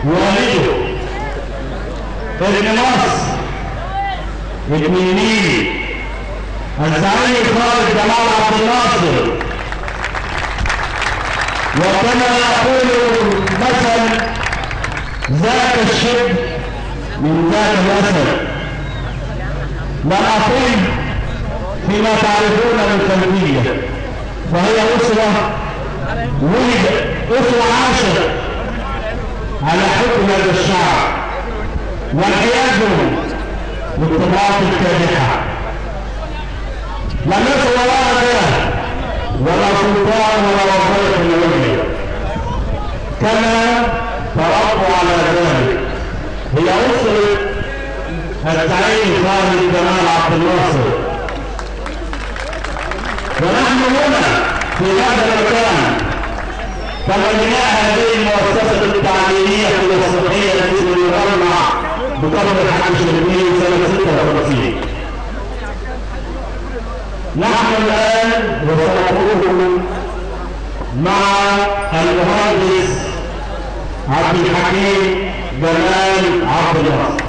والده ابن مصر ابن النيل الزعيم الخالد جمال عبد الناصر. وكما يقول مثل ذاك الشب من ذاك الاسد. لا اطيل فيما تعرفون من خلفيه، فهي اسره ولد اسره عاشت على حكم هذا الشعب وانقيادهم للطبقات الكادحه. لم يصل وراء ذلك ولا سلطان ولا وظيفه لوجهه، كما تربوا على ذلك. هي اسره الزعيم خالد جمال عبد الناصر. ونحن هنا في هذا المكان كبناء هذه المؤسسه التعليميه والصحيه التي ترمى بقبر الحاج الشربيني سنه 56. نحن الان وسنقوم مع المهندس عبد الحكيم جمال عبد الناصر.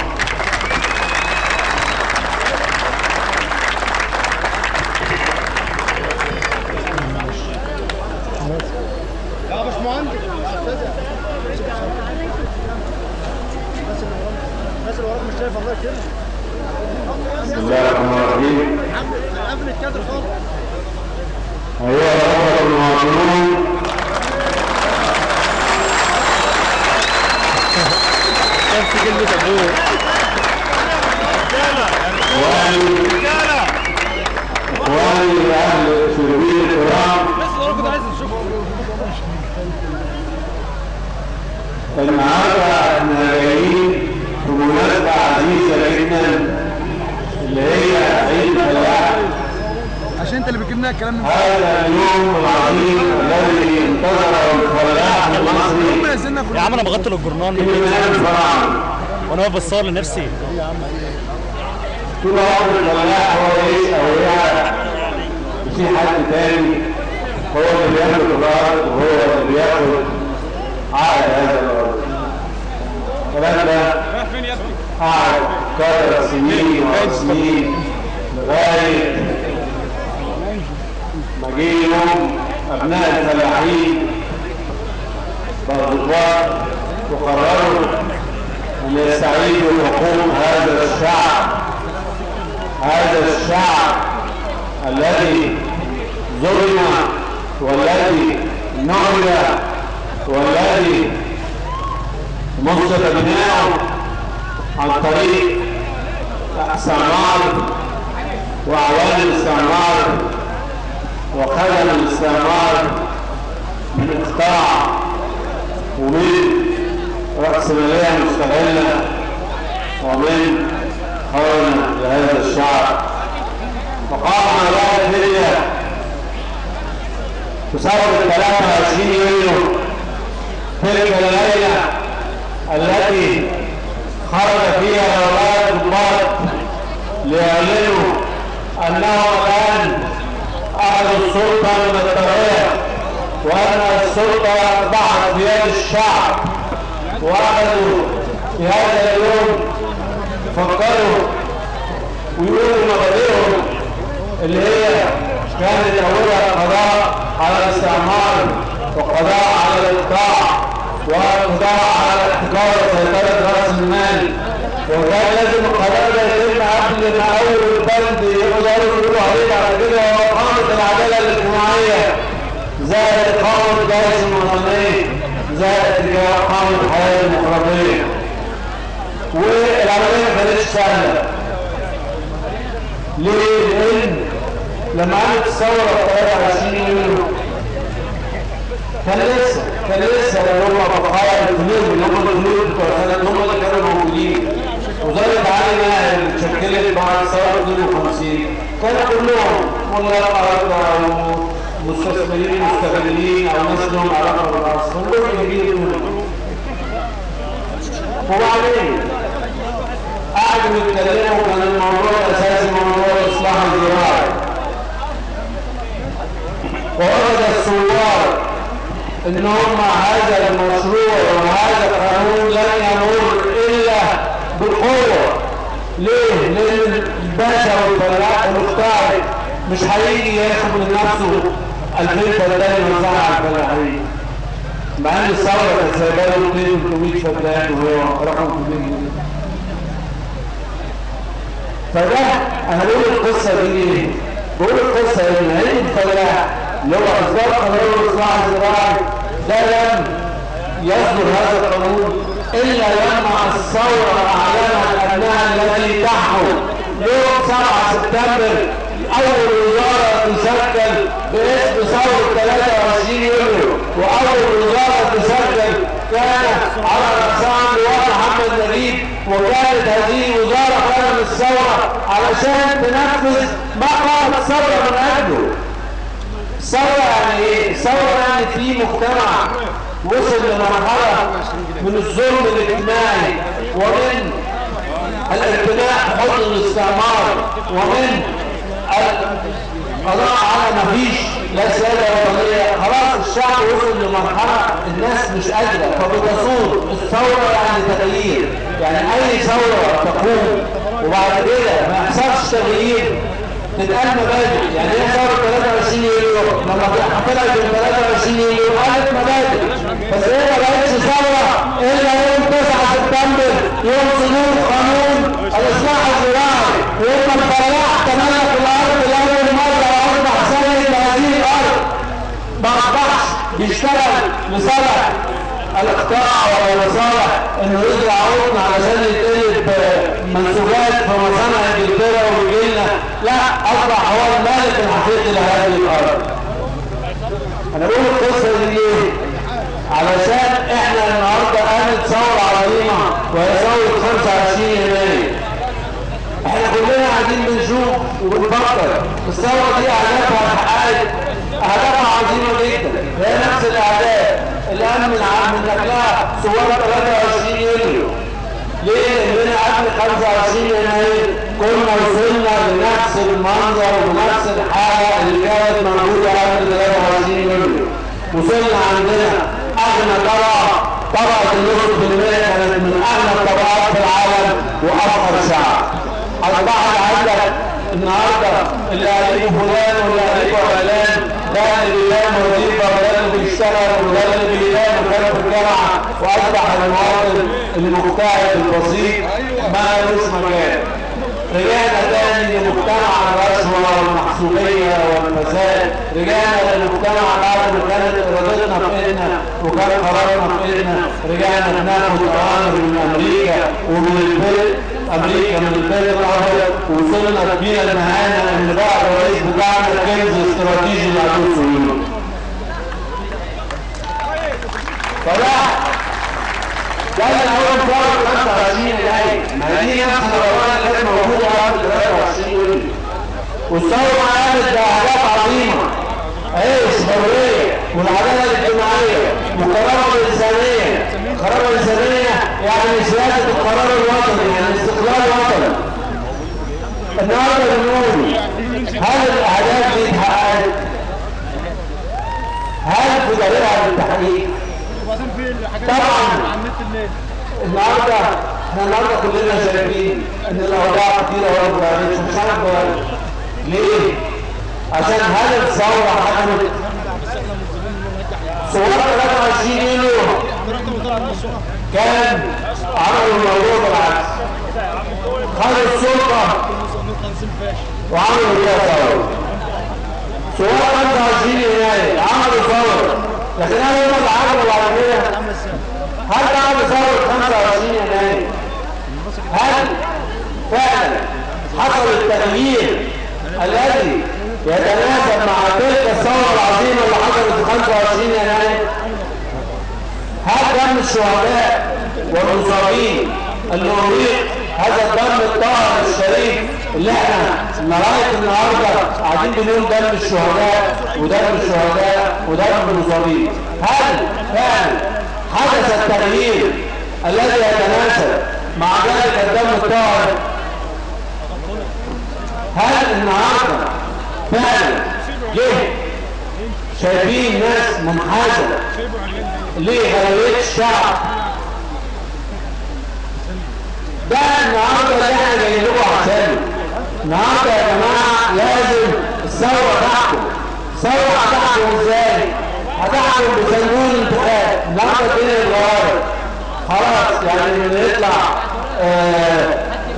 يا باشمهندس الناس اللي وراك مش شايف الله يكرمك. بسم الله الرحمن الرحيم. قبل الكادر خالص. أيها الأخوة المواطنون، نفس كلمة أبوه. إخواني أهل شربين الكرام، النهارده احنا جايين في مناسبة عزيزة جدا اللي هي عيد الفلاح. عشان انت اللي بتجيب لنا الكلام من هذا اليوم العظيم الذي انتظره الفلاح المصري. يا عم انا بغطي الجرنان في ميدان الفراعنة، وانا واقف بصور لنفسي. طول عمر الفلاح هو ايه اولياء، في حد تاني هو اللي بياخد الارض وهو اللي بياخد عقد هذا الارض. الكلام ده قعد كثر سنين وسنين لغايه ما جه يوم ابناء الفلاحين بالضباط وقرروا ان يستعيدوا حقوق هذا الشعب، هذا الشعب الذي ظلم والذي نهب والذي مص بناؤه عن طريق استعمار واعوان الاستعمار وخدم الاستعمار من اقطاع ومن رأسمالية مستغلة ومن خونة لهذا الشعب. وقامنا بعد هي تصور 23 يوليو تلك الليلة التي خرج فيها هؤلاء الضباط ليعلنوا أنهم الآن أخذوا السلطة من الطريق، وأن السلطة ضاعت في يد الشعب. وأخذوا في هذا اليوم فكروا ويقولوا مبادئهم اللي هي كانت أولها القضاء على الاستعمار والقضاء على الإقطاع والقضاء على الاحتكار وسيطرة رأس المال. وكان لازم القرار ده يتم قبل ما أول بند يقدروا يقولوا عليه بعد كده هو إقامة العدالة الاجتماعية زائد إقامة الجيش الوطني زائد إقامة الحياة الديمقراطية. والعملية ما كانتش سهلة. ليه؟ لأن لما قامت الثورة 23 يوليو كان لسه اللي هم بقايا الفلول اللي هم الفلول بتوع السنة هم اللي كانوا موجودين. وزارة علي ماهر اللي اتشكلت بعد ثورة 52 كانوا كلهم ملاقات ومستثمرين مستغلين او ناس لهم علاقة بالأرض كلهم جايين. وبعدين قعدوا يتكلموا كان الموضوع الأساسي موضوع الإصلاح الزراعي. ووجد الثوار ان هم هذا المشروع وهذا القانون لا مش هيجي ياخد من نفسه 2000 فدان يوزعها على الفلاحين، مع ان الثوره كانت سايبه له 200 300 فدان وهو رقم كبير. فده انا بقول القصه دي ليه؟ بقول القصه ان هيئه الفلاح اللي هو اصدار قانون الاصلاح الزراعي ده لم يصدر هذا القانون الا لما الثوره اعلنت انها التي تحكم يوم 7 سبتمبر اول وزاره تشكل باسم ثوره 23 يوليو، واول وزاره تشكل كانت على راسها اللواء محمد نجيب، وكانت هذه الوزاره قامت الثوره علشان تنفذ ما قامت الثوره من اجله. الثوره يعني ايه؟ الثوره يعني في مجتمع وصل لمرحله من الظلم الاجتماعي ومن الامتناع بحكم الاستعمار ومن القضاء على ما فيش لا سياده وطنيه. خلاص الشعب وصل لمرحله الناس مش قادره فبتصور. الثوره يعني تغيير، يعني اي ثوره تقوم وبعد كده ما يحصلش تغيير تتقال مبادئ. يعني ايه ثوره 23 يوليو؟ لما طلعت من 23 يوليو قالت مبادئ، بس هي ما بقتش ثوره الا يوم 9 سبتمبر يوم صدور قانون الاصلاح الزراعي، ويوم الفلاح تملك الارض لاول مره واصبح سيد هذه الارض، ما اصبحش بيشتغل لصالح الاقطاع ولا لصالح انه يزرع قطن علشان يتقلب منسوجات في مصانع انجلترا ويجي لنا، لا، اصبح هو المالك الحقيقي لهذه الارض. انا بقول القصه دي ليه؟ علشان احنا النهارده قامت ثوره عظيمه وهي ثوره 25 يناير. احنا كلنا قاعدين بنشوف وبنفكر الثوره دي اهدافها اتحققت، اهدافها عظيمه جدا، هي نفس الاهداف اللي قام من نقلها ثوره 23 يوليو. ليه؟ لان قبل 25 يناير كنا وصلنا لنفس المنظر ونفس الحاله اللي كانت موجوده قبل 23 يوليو. وصلنا عندنا اغنى طبقه النصف بالمئة كانت من اغنى الطبقات في العالم وافقر شعب. اصبحت عندك النهارده اللي قالوا فلان واللي قالوا علان، ده اللي بينام وظيفه وده اللي بيشتغل وده اللي بينام وكان في الجامعه، واصبح المواطن المجتهد البسيط ما لهوش مكان. رجعنا تاني لمجتمع الرشوه والمحسوبيه والفساد، رجعنا للمجتمع بعد ما كانت ارادتنا في ايدنا وكان قرارنا في ايدنا، رجعنا بناخد اوامر من امريكا ومن البلد امريكا من البلد الابيض، ووصلنا بينا المهانه ان بقى الرئيس بتاعنا كنز استراتيجي لعدو الصهيوني. فده كان اول ثوره 25 يناير، ما دي نفس القوانين اللي كانت موجوده قبل 23 يوليو. والثوره قامت باهداف عظيمه، عيش، حريه، والعداله الاجتماعيه، والكرامه الانسانيه. الكرامه الانسانيه يعني سياده القرار الوطني، يعني استقلال وطني. النهارده بنقول هل الاهداف دي اتحققت؟ هل في دليلها للتحقيق؟ طبعا النهارده احنا كلنا شايفين ان الاوضاع كتيره ولا مش عارف ليه؟ عشان هل الثوره حكمت؟ ثوره 23 يوليو كان عملوا الموضوع بالعكس، خدوا السلطه وعملوا فيها ثوره. ثوره 25 يناير عملوا ثوره، لكن انا هم اللي عملوا بعد كده. هل بعد ثوره 25 يناير هل فعلا حصل التغيير الذي يتناسب مع تلك الثوره العظيمه اللي حصلت في 25 يناير؟ هل دم الشهداء والمصابين اللي أريق هذا الدم الطاهر الشريف اللي احنا لغايه النهارده قاعدين بنقول دم الشهداء ودم الشهداء ودم المصابين، هل فعلا حدث التغيير الذي يتناسب مع ذلك الدم الطاهر؟ هل النهارده فعلا جه شايفين ناس منحازه لغالبيه الشعب؟ ده النهارده اللي احنا جايين لكم عشانه. النهارده يا جماعه لازم الثورة تحكم. ثورة هتحكم ازاي؟ هتحكم بصندوق الانتخاب. النهارده الدنيا اتغيرت خلاص، يعني اللي يطلع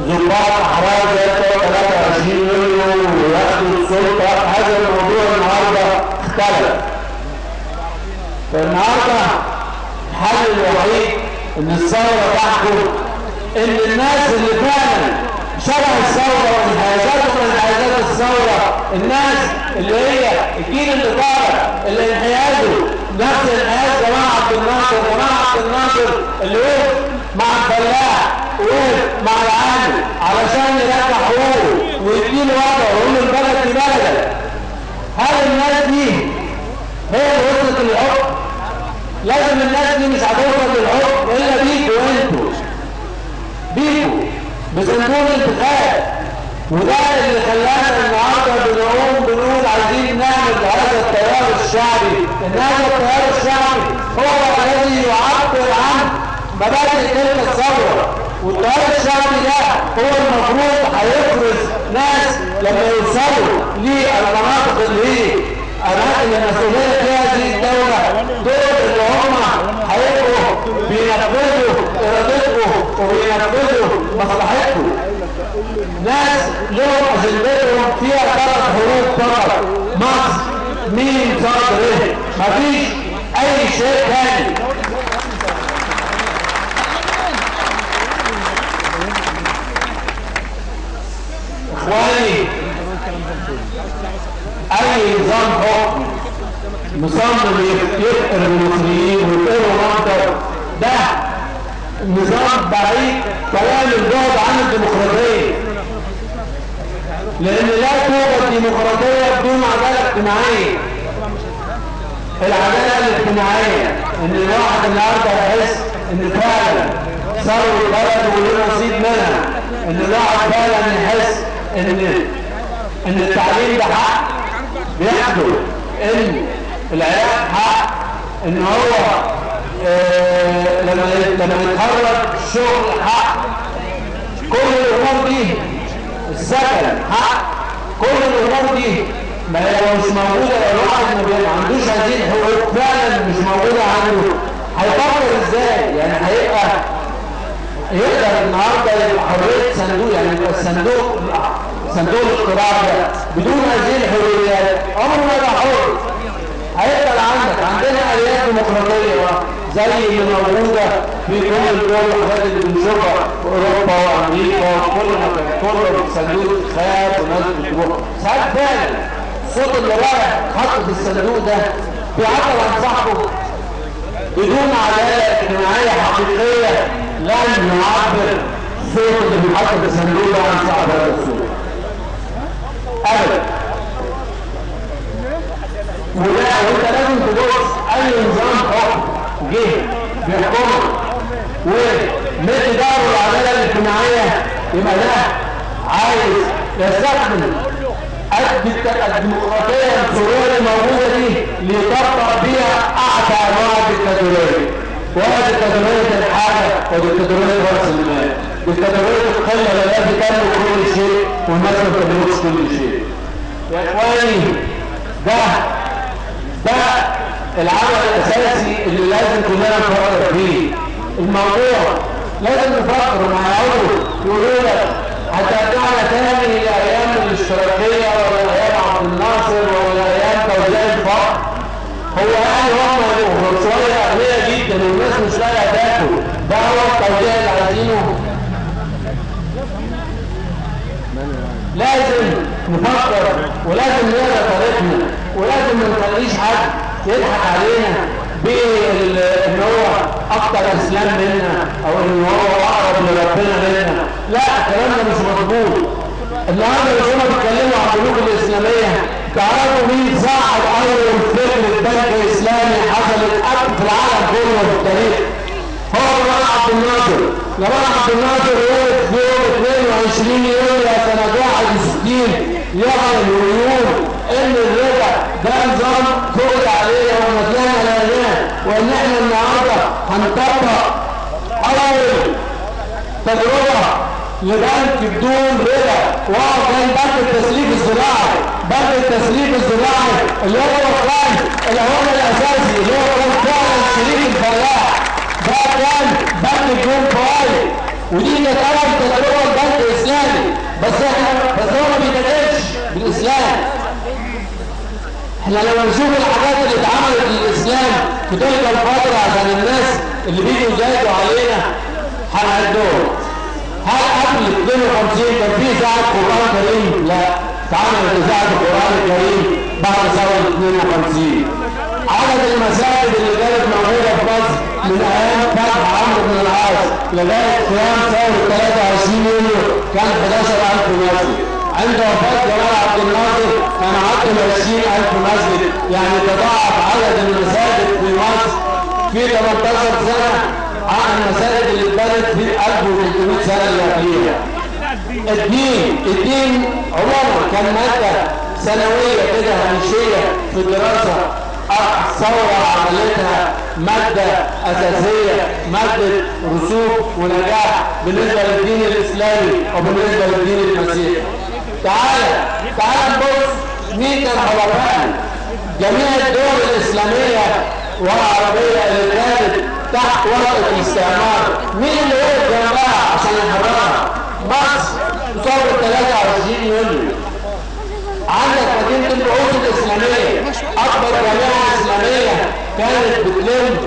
ضباط احرار زي بتوع 23 يوليو وياخدوا السلطه، هذا الموضوع النهارده اختلف. فالنهارده الحل الوحيد ان الثوره تحكم، ان الناس اللي فعلا شبه الثوره وانحيازات من انحيازات الثوره، الناس اللي هي الجيل اللي طالع اللي انحيازه نفس انحياز جمال عبد الناصر. جمال عبد الناصر اللي وقف مع الفلاح وقف مع العامل علشان يرجع حقوقه ويديله وضعه ويقول له البلد دي بلدك. هل الناس دي هي اللي وصلت للحكم؟ لازم الناس دي مش هتوصل للحكم الا بيكوا انتوا، بيكوا بصندوق الانتخاب. وده اللي خلانا النهارده بنقول عايزين نعمل هذا التيار الشعبي، ان هذا التيار الشعبي هو الذي يعبر عن مبادئ تلك الثوره. والتيار الشعبي ده هو المفروض هيفرز ناس لما يوصلوا للمناطق اللي هي اماكن المسؤوليه في هذه الدوله، دول اللي هم هيبقوا بينفذوا ارادتكم وبينفذوا مصلحتكم. ناس لهم اجندتهم فيها 3 حروف فقط: مصر، مين، صاد، ر. مفيش اي شيء تاني. اخواني، اي نظام حكم مصمم يفقر المصريين ويفقروا منطق، ده نظام بعيد تمام البعد عن الديمقراطيه. لان لا توجد ديمقراطيه بدون عداله اجتماعيه. العداله الاجتماعيه ان الواحد النهارده يحس ان فعلا ثروه بلده وله نصيب منها، ان الواحد فعلا يحس ان التعليم ده حق بياخده، ان العلاج حق، ان هو لما يتخرج شغل حق. كل الامور دي، السكن حق، كل الامور دي ما هي لو مش موجوده، لو الواحد ما عندوش هذه الحقوق فعلا مش موجوده عنده، هيفكر ازاي؟ يعني هيبقى يقدر النهارده يبقى حريه صندوق، يعني يبقى صندوق الاقتراع ده بدون هذه الحريات عمره ما يبقى حر. هيفضل عندنا اليات ديمقراطيه زي اللي موجوده في كل الدول والحاجات اللي بنشوفها في اوروبا وامريكا وكل مكان، كله صندوق انتخاب وناس بتروح. ساعات فعلا الصوت اللي رايح حط في الصندوق ده بيعبر عن صاحبه بدون عداله اجتماعيه حقيقيه. لن يعبر الصوت اللي بيتحط في الصندوق ده عن صاحب هذا الصوت ابدا. وانت لازم تبص اي نظام حكم جه بيحكمك ومد داره العداله الاجتماعيه، يبقى ده عايز يستخدم الديمقراطيه السوريه الموجوده دي ليطبق بيها اعتى انواع الدكتاتوريه. ولا دكتاتوريه الحاجه ودكتاتوريه راس المال، دكتاتوريه القله التي تملك كل شيء والناس ما بتملكش كل شيء. يا اخواني، ده العمل الاساسي اللي لازم كلنا نفكر فيه. الموضوع لازم نفكر. مع يقولوا يقولوا لك هترجعنا تاني لايام الاشتراكيه ولا ايام عبد الناصر ولا ايام توزيع الفقر. هو يعني هم يبقوا شويه اغنياء جدا والناس مش لاقيه تاكل، ده هو التوزيع اللي عايزينه؟ لازم نفكر ولازم نقرا تاريخنا ولازم ما نخليش حد يضحك علينا بان هو اكتر اسلام منا او ان هو اقرب لربنا منا. لا، الكلام ده مش مظبوط. النهارده اللي هم بيتكلموا عن البنوك الاسلاميه، تعرفوا مين صاحب اول فكره بنك اسلامي حصلت في العالم كله في التاريخ؟ هو جمال عبد الناصر. جمال عبد الناصر وقف في يوم 22 يوليو سنه 61 يعلن ويقول ان الربا ده نظام فرض عليه وما طلعنا لقيناه، وان احنا النهارده هنطبق اول تجربه لبنك بدون ربا، وكان بنك التسليك الزراعي، بنك التسليك الزراعي اللي هو كان العمل الاساسي اللي هو كان فعلا شريك الفلاح، ده كان بنك بدون فوائد، ودي كانت اول تجربه لبنك اسلامي، بس هو ما بيتاجرش بالاسلام. احنا لما نشوف الحاجات اللي اتعملت للاسلام في تلك الفتره عشان الناس اللي بيجوا يزايدوا علينا هنعدهم. هل قبل 52 كان في اذاعه قران كريم؟ لا، اتعملت اذاعه القران الكريم بعد ثوره 52. عدد المساجد اللي كانت موجوده في مصر من ايام فتح عمرو بن العاص لغايه قيام ثوره 23 يوليو كان 11000 مسجد. عند وفاه جمال عبد الناصر كان عدوا 20,000 مسجد، يعني تضاعف عدد المساجد في مصر في 18 سنه عن المساجد اللي اتبنت في 1300 سنه اللي قبليها. الدين عموما كان ماده سنويه كده هامشيه في الدراسه، الثوره عملتها ماده اساسيه، ماده رسوخ ونجاح بالنسبه للدين الاسلامي وبالنسبه للدين المسيحي. تعال نبص مين كان حلفائنا. جميع الدول الاسلاميه والعربيه اللي كانت تحت وطأة الاستعمار، مين اللي وقف جنبها عشان يحررها؟ مصر في ثورة 23 يوليو. عندك مدينة البعوث الإسلامية، أكبر جامعة إسلامية كانت بتلم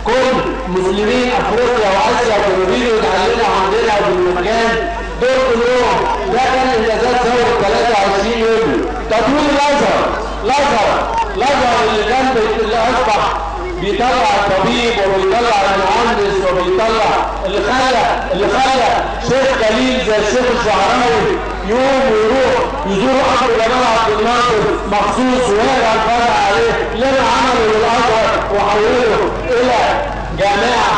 كل مسلمين أفريقيا وآسيا وكانوا بيجوا يتعلموا عندنا بالمكان دول كلهم. ده كان إنجازات ثورة 23 يوليو. تطوير الأزهر اللي أصبح بيطلع الطبيب وبيطلع المهندس وبيطلع اللي خلى شيخ جليل زي الشيخ الشعراوي يوم ويروح يزور قبر جمال عبد الناصر مخصوص ويرجع الفرع عليه. لما عملوا للازهر وحولوا الى جامعه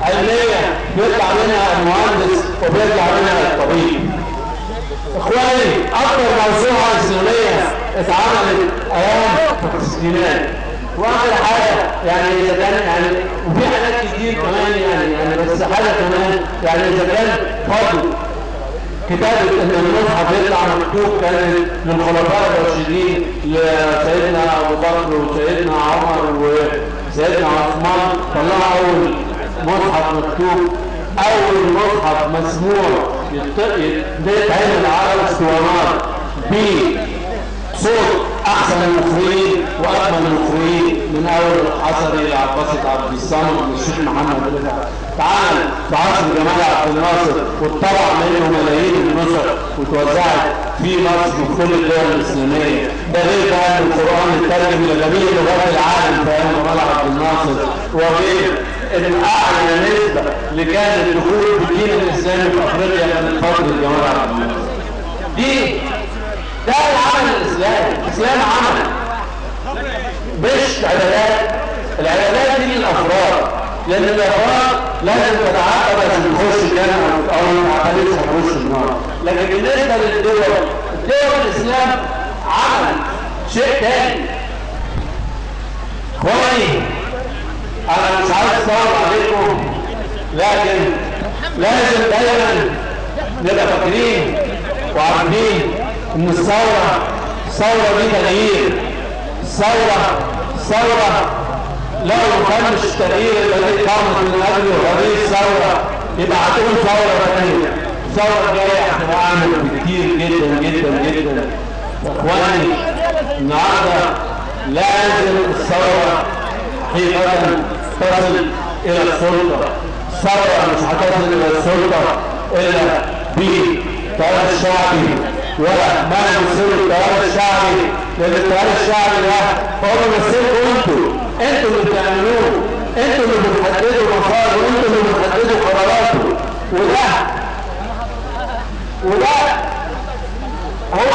علميه بيطلع منها المهندس وبيطلع منها الطبيب. اخواني، اكبر موسوعه اسلاميه اتعملت ايام الستينات. واخر حاجه يعني اذا كان يعني وفي حاجات كتير كمان يعني بس حاجه كمان يعني اذا كان فضل كتابه ان المصحف يطلع مكتوب كان من الخلفاء الراشدين لسيدنا ابو بكر وسيدنا عمر وسيدنا عثمان، طلعوا اول مصحف مكتوب، اول مصحف مسموع يتعمل على الاسطوانات بصوت احسن المخرجين واجمل المخرجين من اول الحصري لعباسة عبد الصمد للشيخ محمد رفعت. تعال في عصر جمال عبد الناصر واتطبع منه ملايين النسخ وتوزعت في مصر وفي كل الدول الاسلاميه. ده غير بقى ان القران اترجم لجميع لغات العالم في ايام جمال عبد الناصر، وغير ان اعلى نسبه اللي كان الدخول بالدين الاسلامي في افريقيا كانت فتره جمال عبد الناصر. ده العمل الاسلامي. الاسلام عمل مش عبادات. العبادات دي للافراد، لان الافراد لازم تتعاقب عشان تخش الجنه او ما تعترفش هتخش النار. لكن بالنسبه للدول الاسلام عمل شيء تاني. اخواني، انا مش عايز اصور عليكم، لكن لازم دايما نبقى فاكرين وعارفين ان الثوره دي تغيير. ثوره لو ما كانش التغيير الذي قامت من اجله هذه الثوره يبقى هتكون ثوره ثانيه. الثوره الجايه هتبقى اعمل بكتير جدا جدا جدا. اخواني، النهارده لازم الثوره حقيقه تصل الى السلطه. الثوره مش هتصل الى السلطه الا بالتيار الشعبي ولا ما يمثل التيار الشعبي، لان التيار الشعبي ده هو بيمثلكم انتوا اللي بتعملوه، انتوا اللي بتحددوا مصادره، انتوا اللي بتحددوا قراراته. وده هو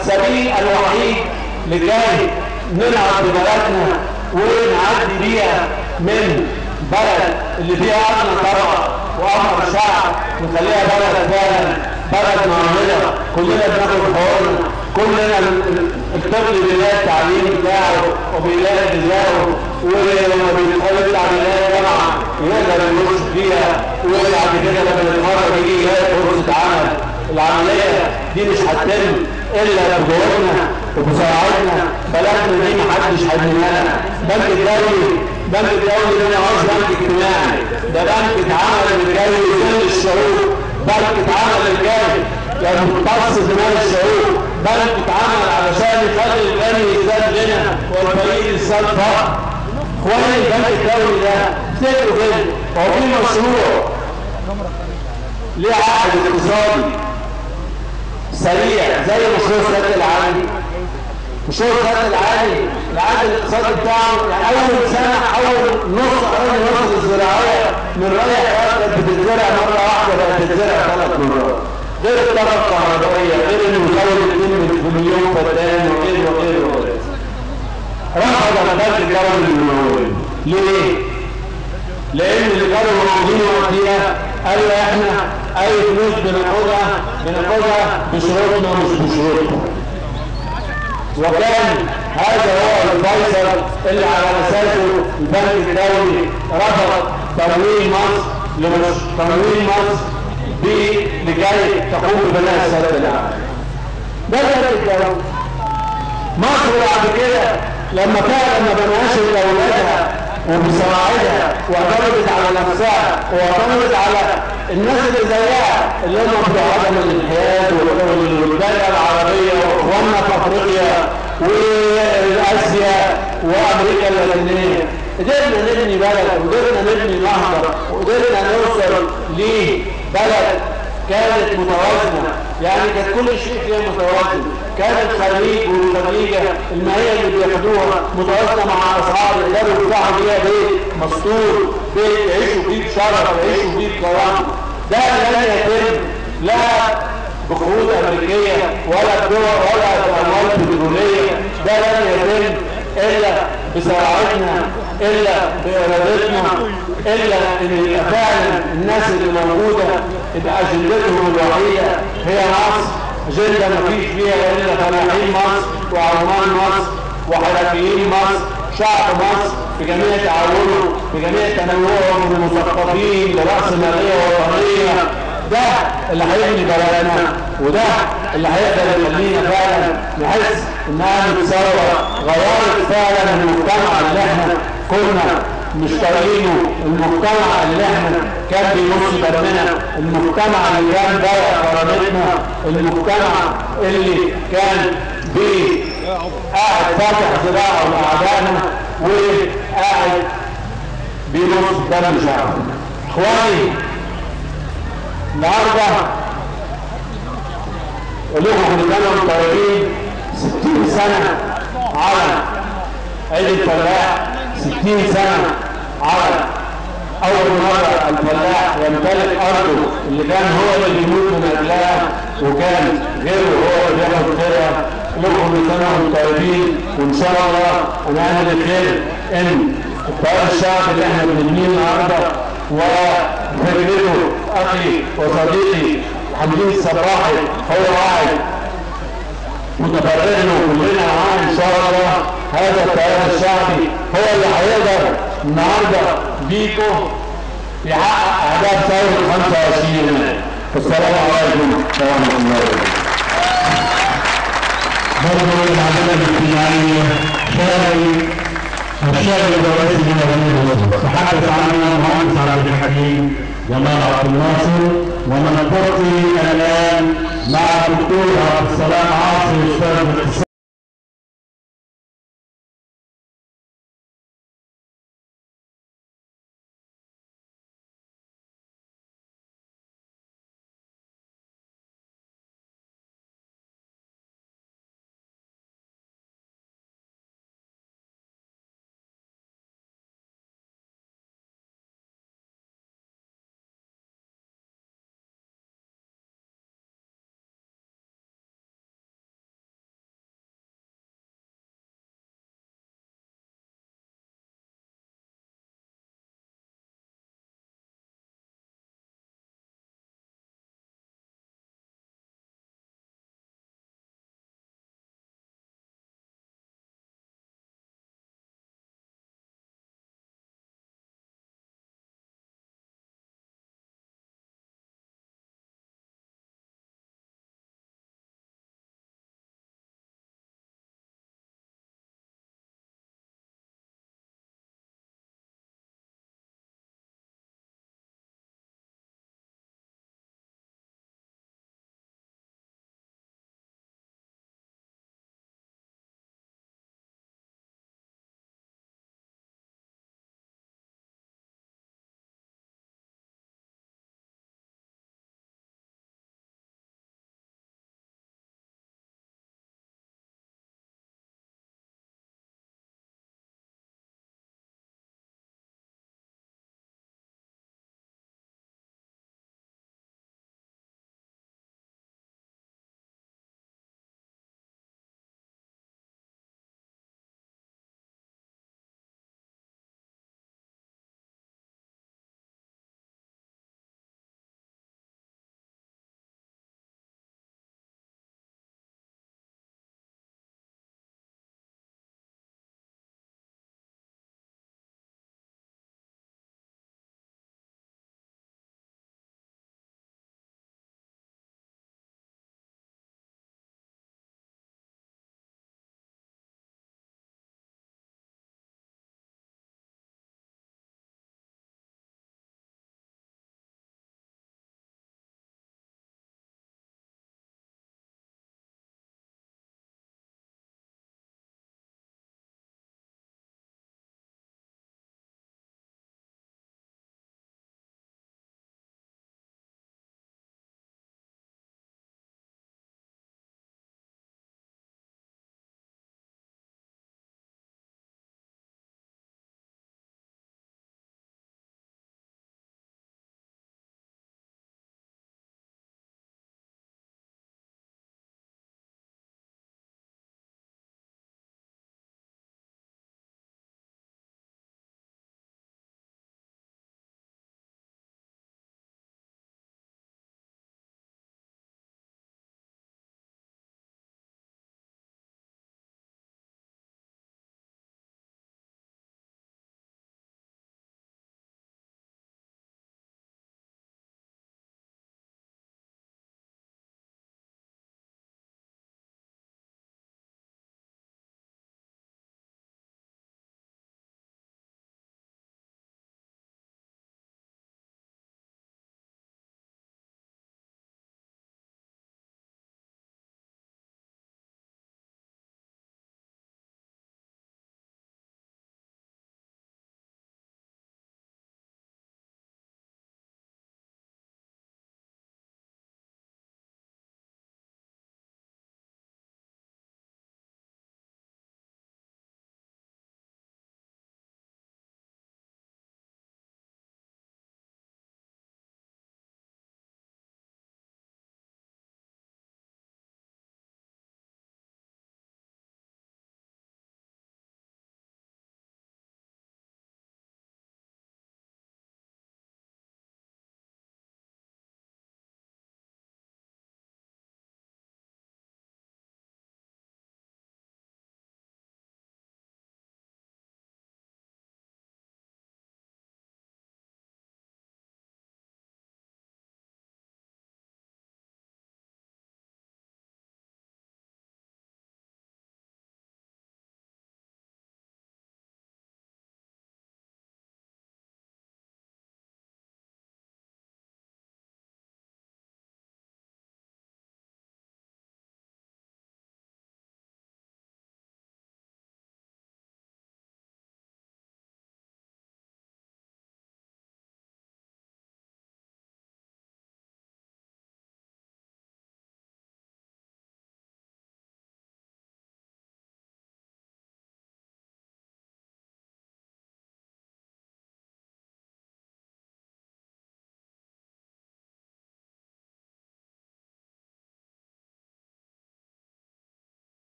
السبيل الوحيد لكي نلعب ببلدنا ونعدي بيها من بلد اللي فيها أمن طبعا وأمن شعب نخليها بلد فعلا بلد معاملة كلنا بناخد حقوقنا، كلنا الطفل بيلاقي التعليم بتاعه وبيلاقي غذائه ولما بيتخرج تعليمات جامعة يقدر يخش فيها، وبعد كده لما يتخرج يجي يلاقي فرصة دي مش هتتم الا بجهودنا وبسرعتنا. بلدنا دي محدش هيبنيها لنا. بنك الدولي ده ما هوش بنك اجتماعي، ده بنك اتعمل للجاي يذل الشعوب، بنك اتعمل للجاي يمتص دماء الشعوب، بنك اتعمل علشان يخلي الغني يزداد غنى والفقير يزداد فقر. اخواني البنك الدولي ده افتكروا كده هو في مشروع ليه عقد اقتصادي سريع زي مشروع السد العالي. مشروع السد العالي العقد الاقتصادي بتاعه يعني اول سنه اول نص اراضي مصر الزراعيه من رأي حياه كانت بتتزرع مره واحده بقت تتزرع 3 مرات، غير الطاقه الكهربائيه، غير انه يزود 2 مليون فدان وغيره وغيره وغيره. رفض البنك الدولي الممول. ليه؟ لان اللي كانوا موجودين وقتها قالوا احنا اي فلوس بناخدها بشروطنا مش بشروطنا. وكان هذا هو الفيصل اللي على اساسه البنك الدولي رفض تمويل مصر لكي تقوم ببناء السد العالي. ده البنك الدولي. مصر بعد كده لما فعلا ما بناش لاولادها وبسواعدها واعتمدت على نفسها واعتمدت على الناس اللي زيها اللي هم بتوع عدم الانحياز والدوله العربيه واخواننا في افريقيا واسيا وامريكا اللاتينيه، قدرنا نبني بلد وقدرنا نبني نهضه وقدرنا نوصل لبلد كانت متوازنه، يعني كانت كل شيء فيها متوازن، كان الخليج والخليجه المائيه اللي بياخدوها متوازنه مع اسعار يقدروا يفتحوا بيها بيت مستور، بيت يعيشوا فيه بشرف يعيشوا فيه بكرامه. ده لن يتم لا بقروض امريكيه ولا بدول ولا باموال بتروليه، ده لن يتم الا بسرعتنا الا بارادتنا الا ان يبقى فعلا الناس اللي موجوده تبقى اجندتهم الوحيده هي مصر، اجنده ما فيش فيها الا فلاحين مصر وعمال مصر وحرفيين مصر، شعب مصر بجميع تعاونه بجميع تنوعهم المثقفين لرأسمالية وطنية. ده اللي هيبني بلدنا وده اللي هيقدر يخلينا فعلا نحس انها متساويه، غيرت فعلا المجتمع اللي احنا كنا مش طايقينه، المجتمع اللي احنا كان بينص دمنا، المجتمع اللي كان ضايق كرامتنا، المجتمع اللي كان قاعد فاتح ذراعه لاعدائنا وقاعد بينص دم شعبنا. اخواني النهارده اقول لكم كل سنه وانتم طيبين. 60 سنه على عيد الفلاح، 60 سنه على اول مره الفلاح يمتلك ارضه اللي كان هو اللي بيموت من اجلها وكان غيره هو اللي بياخد خيرها. لكم كل سنه وانتم طيبين، وان شاء الله انا اهل الخير ان التيار الشعبي اللي احنا بنبنيه النهارده وفكرته اخي وصديقي حمدين الصباحي هو واحد متفرغ له كلنا معاه ان شاء الله. هذا التيار الشعبي هو اللي هيقدر النهارده بيكم يحقق اهداف ثوره 25 يناير. السلام عليكم ورحمه الله وبركاته. برضه العداله الاجتماعيه الشاغل الرئيس من مصر تحدث عنه المهندس عبد الحكيم جمال عبد الناصر، ومن نلتقي الان مع الدكتور عبد السلام عاصي استاذ